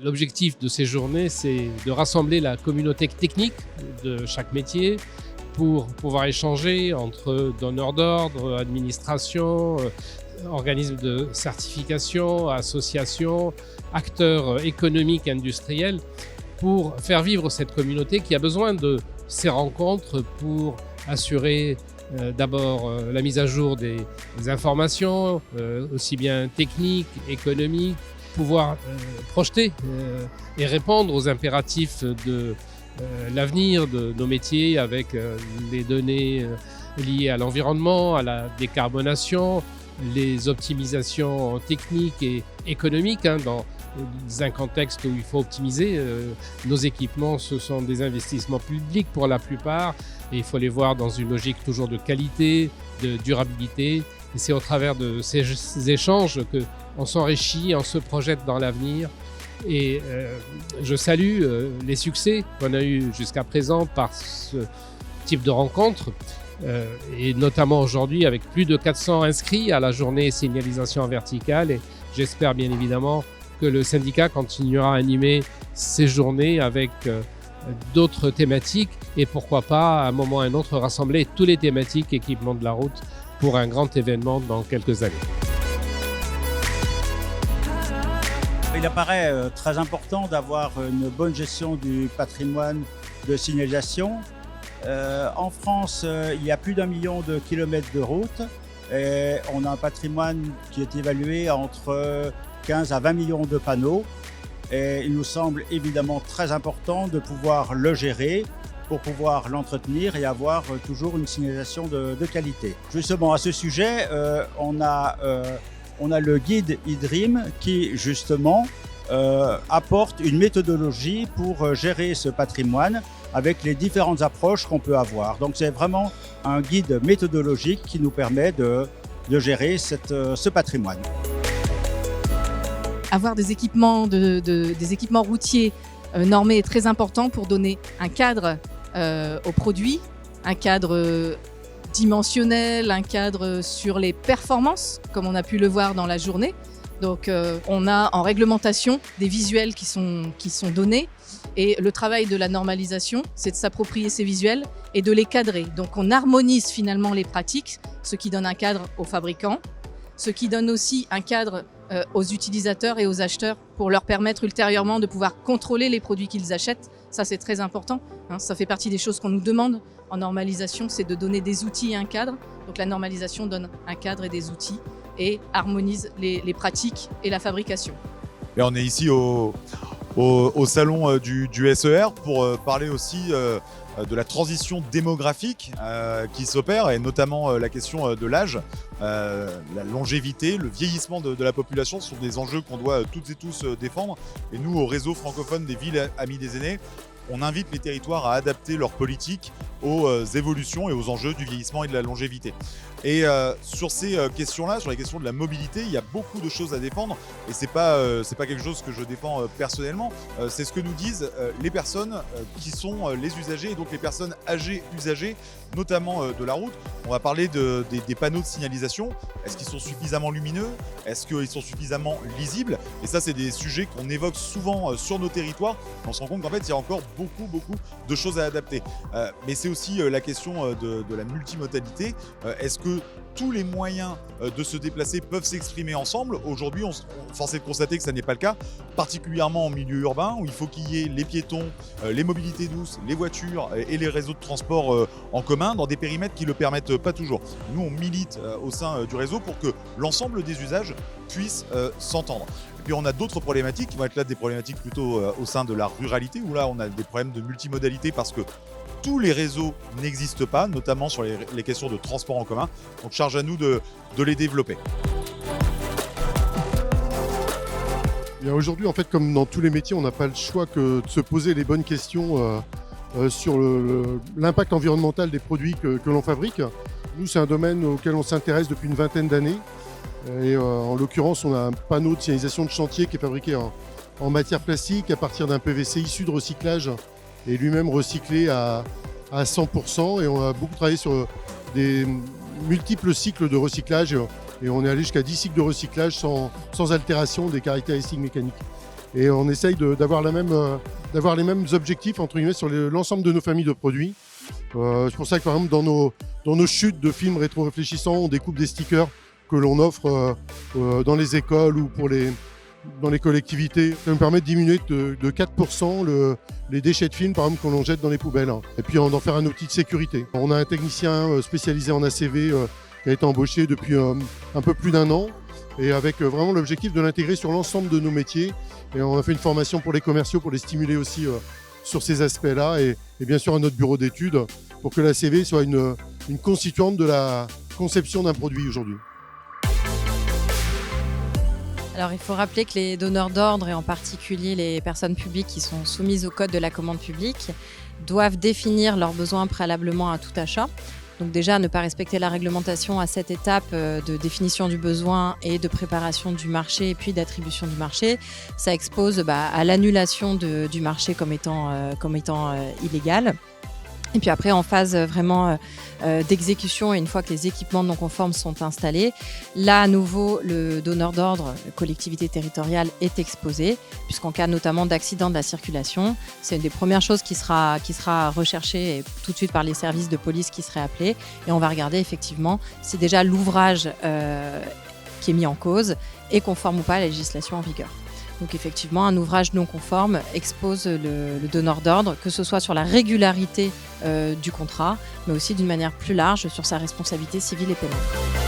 L'objectif de ces journées, c'est de rassembler la communauté technique de chaque métier pour pouvoir échanger entre donneurs d'ordre, administration, organismes de certification, associations, acteurs économiques, industriels, pour faire vivre cette communauté qui a besoin de ces rencontres pour assurer d'abord la mise à jour des informations, aussi bien techniques, économiques, pouvoir projeter et répondre aux impératifs de l'avenir de nos métiers avec les données liées à l'environnement, à la décarbonation, les optimisations techniques et économiques dans un contexte où il faut optimiser. Nos équipements, ce sont des investissements publics pour la plupart et il faut les voir dans une logique toujours de qualité, de durabilité. Et c'est au travers de ces échanges qu'on s'enrichit, on se projette dans l'avenir. Et je salue les succès qu'on a eus jusqu'à présent par ce type de rencontres. Et notamment aujourd'hui avec plus de 400 inscrits à la journée signalisation verticale. Et j'espère bien évidemment que le syndicat continuera à animer ces journées avec d'autres thématiques et pourquoi pas à un moment ou à un autre rassembler tous les thématiques équipement de la route pour un grand événement dans quelques années. Il apparaît très important d'avoir une bonne gestion du patrimoine de signalisation. En France, il y a plus d'1 million de kilomètres de route et on a un patrimoine qui est évalué entre 15 à 20 millions de panneaux. Et il nous semble évidemment très important de pouvoir le gérer pour pouvoir l'entretenir et avoir toujours une signalisation de qualité. Justement, à ce sujet, on a le guide eDream qui justement apporte une méthodologie pour gérer ce patrimoine avec les différentes approches qu'on peut avoir. Donc c'est vraiment un guide méthodologique qui nous permet de gérer ce patrimoine. Avoir des équipements, des équipements routiers normés est très important pour donner un cadre aux produits, un cadre dimensionnel, un cadre sur les performances, comme on a pu le voir dans la journée. Donc on a en réglementation des visuels qui sont donnés et le travail de la normalisation, c'est de s'approprier ces visuels et de les cadrer. Donc on harmonise finalement les pratiques, ce qui donne un cadre aux fabricants, ce qui donne aussi un cadre aux utilisateurs et aux acheteurs pour leur permettre ultérieurement de pouvoir contrôler les produits qu'ils achètent. Ça, c'est très important. Ça fait partie des choses qu'on nous demande en normalisation, c'est de donner des outils et un cadre. Donc la normalisation donne un cadre et des outils et harmonise les pratiques et la fabrication. Et on est ici au salon du SER pour parler aussi de la transition démographique qui s'opère et notamment la question de l'âge, la longévité, le vieillissement de la population sont des enjeux qu'on doit toutes et tous défendre. Et nous, au réseau francophone des villes amies des aînés, on invite les territoires à adapter leur politique aux évolutions et aux enjeux du vieillissement et de la longévité. Et sur ces questions-là, sur les questions de la mobilité, il y a beaucoup de choses à défendre et c'est pas quelque chose que je défends personnellement. C'est ce que nous disent les personnes qui sont les usagers et donc les personnes âgées usagées, notamment de la route. On va parler des panneaux de signalisation. Est-ce qu'ils sont suffisamment lumineux? Est-ce qu'ils sont suffisamment lisibles? Et ça, c'est des sujets qu'on évoque souvent sur nos territoires. On se rend compte qu'en fait, il y a encore beaucoup de choses à adapter. Mais c'est aussi la question de la multimodalité. Est-ce que tous les moyens de se déplacer peuvent s'exprimer ensemble? Aujourd'hui, force est de constater que ça n'est pas le cas, particulièrement en milieu urbain où il faut qu'il y ait les piétons, les mobilités douces, les voitures et les réseaux de transport en commun dans des périmètres qui ne le permettent pas toujours. Nous, on milite au sein du réseau pour que l'ensemble des usages puissent s'entendre. Et puis on a d'autres problématiques qui vont être là des problématiques plutôt au sein de la ruralité où là on a des problèmes de multimodalité parce que tous les réseaux n'existent pas, notamment sur les questions de transport en commun. Donc charge à nous de les développer. Aujourd'hui, en fait, comme dans tous les métiers, on n'a pas le choix que de se poser les bonnes questions sur l'impact environnemental des produits que l'on fabrique. Nous, c'est un domaine auquel on s'intéresse depuis une vingtaine d'années. Et en l'occurrence, on a un panneau de signalisation de chantier qui est fabriqué en matière plastique à partir d'un PVC issu de recyclage et lui-même recyclé à 100%. Et on a beaucoup travaillé sur des multiples cycles de recyclage et on est allé jusqu'à 10 cycles de recyclage sans altération des caractéristiques mécaniques. et on essaye d'avoir les mêmes objectifs entre guillemets sur l'ensemble de nos familles de produits. C'est pour ça que par exemple dans nos chutes de films rétro-réfléchissants, on découpe des stickers que l'on offre dans les écoles ou dans les collectivités. Ça nous permet de diminuer de 4% les déchets de films par exemple, que l'on jette dans les poubelles. Et puis d'en faire un outil de sécurité. On a un technicien spécialisé en ACV qui a été embauché depuis un peu plus d'1 an et avec vraiment l'objectif de l'intégrer sur l'ensemble de nos métiers. Et on a fait une formation pour les commerciaux pour les stimuler aussi sur ces aspects-là et bien sûr à notre bureau d'études pour que l'ACV soit une constituante de la conception d'un produit aujourd'hui. Alors il faut rappeler que les donneurs d'ordre et en particulier les personnes publiques qui sont soumises au code de la commande publique doivent définir leurs besoins préalablement à tout achat. Donc déjà ne pas respecter la réglementation à cette étape de définition du besoin et de préparation du marché et puis d'attribution du marché, ça expose à l'annulation du marché comme étant illégal. Et puis après, en phase vraiment d'exécution, et une fois que les équipements non conformes sont installés, là, à nouveau, le donneur d'ordre, la collectivité territoriale, est exposé, puisqu'en cas notamment d'accident de la circulation, c'est une des premières choses qui sera recherchée tout de suite par les services de police qui seraient appelés. Et on va regarder effectivement si déjà l'ouvrage qui est mis en cause est conforme ou pas à la législation en vigueur. Donc effectivement, un ouvrage non conforme expose le donneur d'ordre, que ce soit sur la régularité du contrat, mais aussi d'une manière plus large sur sa responsabilité civile et pénale.